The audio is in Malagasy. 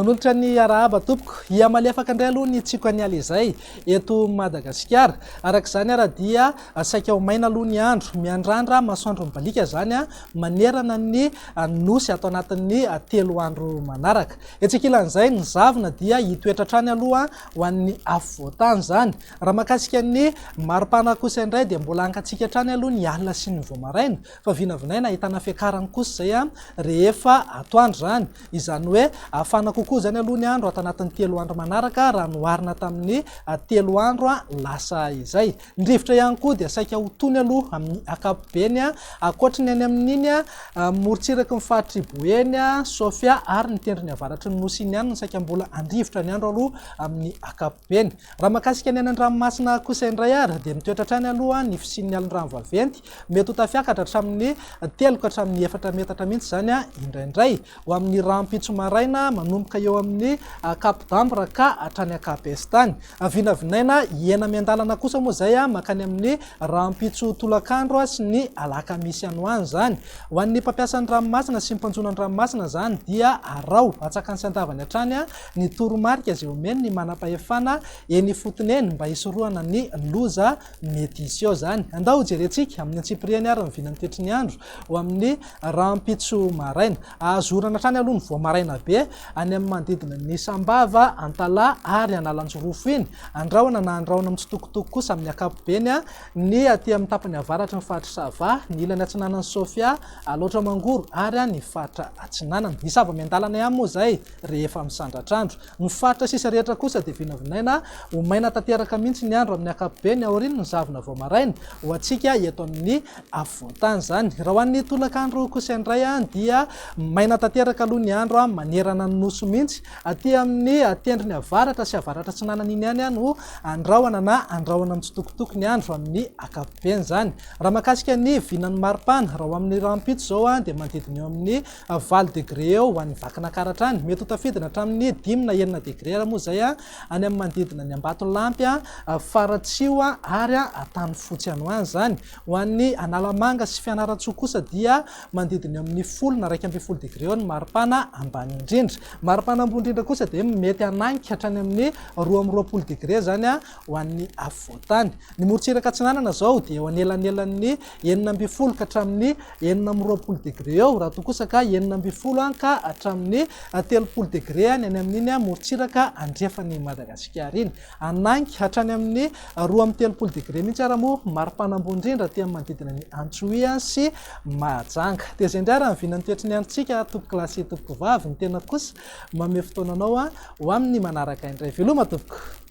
manolotra ny arahaba tompoko iamaly afaka indray aloha ny tsiko any ala izay eto Madagasikara. Araka izany ara dia saika ho maina aloha ny andro, miandrandra masoandro mibalika zany manerana ny nosy atao anatin'ny 3 andro manaraka. Etsekilan'izay ny zavona dia hitoetra trany aloha ho an'ny afo voatany zany. Raha makasika ny maripana kosa indray dia mbola ankatsika trany aloha ny alina sy ny voamaraina fa vinavinaina ahitana fiakarany kosa zay rehefa atoandro zany. Izany hoe afana kokoa zany aloha ny andro ato anatin'ny 3 andro manaraka raha noharina tamin'ny 3 andro lasa izay. Ny rivotra ihany koa dia saika ho tony aloha amin'ny ankapobeny ankoatrany any amin'iny morotsiraky ny fahatriboeny Sofia ary ny tendrony avaratry ny nosy iny ihany ny saika mbola andrivotra ny andro aloha amin'ny ankapobeny. Raha makasika ny any an-dranomasina kosa indray ary dia mitoetra trany aloha ny fisian'ny alin-drano vaventy mety ho tafiakatra hatramin'ny 3 ka hatramin'ny 4 metatra mihitsy zany indraindray ho amin'ny rampitso maraina manomboka eo amin'ny Cap d'Ambre ka hatrany Kapestany. Vinavinaina iena miandalana kosa moa zay makany amin'ny rampitso tolakandro sy ny alakamisy any ho any zany. Ho an'ny mpampiasa ny ranomasina sy mpanjona ny ranomasina zany dia arao atsakany sy andavany hatrany ny toromarika izay omeny ny manam-pahefana eny fotony eny mba hisorohana ny loza mety hisy eo zany. Andao jerentsika amin'ny antsipiriany ary ny vinany toetry ny andro ho amin'ny rampitso maraina. Azorana trany aloha ny voamaraina be any amin'ny manodidina ny Sambava, Antala ary Analanjorofo iny. Andrahona na andrahona mitsitokotoko kosa amin'ny ankapobeny ny aty amin'ny tapany avaratry ny fahatra Sava, ny ilany atsinanan'ny Sofia, aloatra mangoro ary ny fahatra atsinanana. Ny zava-miandalana ihany moa zay rehefa misandratr'andro. Ny fahatra sisa rehetra kosa dia vinavinaina ho maina tanteraka mihitsy ny andro amin'ny ankapobeny aoriana ny zavona voamaraina ho antsika eto amin'ny afo voatany zany. Raha ho an'ny tolakandro kosa indray dia maina tanteraka aloha ny andro manerana ny nosy mihitsy aty amin'ny tendrony avaratra sy avaratra atsinanana iny ihany no andrahona na andrahona mitsitokotoko ny andro amin'ny ankapobeny zany. Raha makasika ny vinan'ny maripana raha ho amin'ny rampitso zao dia manodidina eo amin'ny 20 degré eo ho an'ny vakinankaratra any. Mety ho tafidina hatramin'ny 5 na 9 degré moa zay any amin'ny manodidina ny Ambatolampy, Faratsio ary Tany Fotsy any ho any zany. Ho an'ny Analamanga sy Fianaratsoa kosa dia manodidina eo amin'ny 10 na 12 degré eo ny maripana ambany indrindra. Maripana ambony indrindra kosa dia mety ananika hatrany amin'ny 20 degré zany ho an'ny afo voatany. Ny morotsiraka atsinanana zao dia eo anelanelan'ny 9 ka hatramin'ny 20 degré eo raha toa kosa ka 20 ka hatramin'ny 30 degré any amin'iny morotsiraka andrefan'ny Madagasikara iny. Ananika hatrany amin'ny 2-30 degré mihitsy ara moa maripana ambony indrindra aty amin'ny manodidina ny Antsoia sy Mahajanga. Dia zay indray raha ny vinany toetry ny androntsika tompoko lahy sy tompoko vavy. Ny tena kosa manome fotoananao ho amin'ny manaraka indray. Veloma tompoko.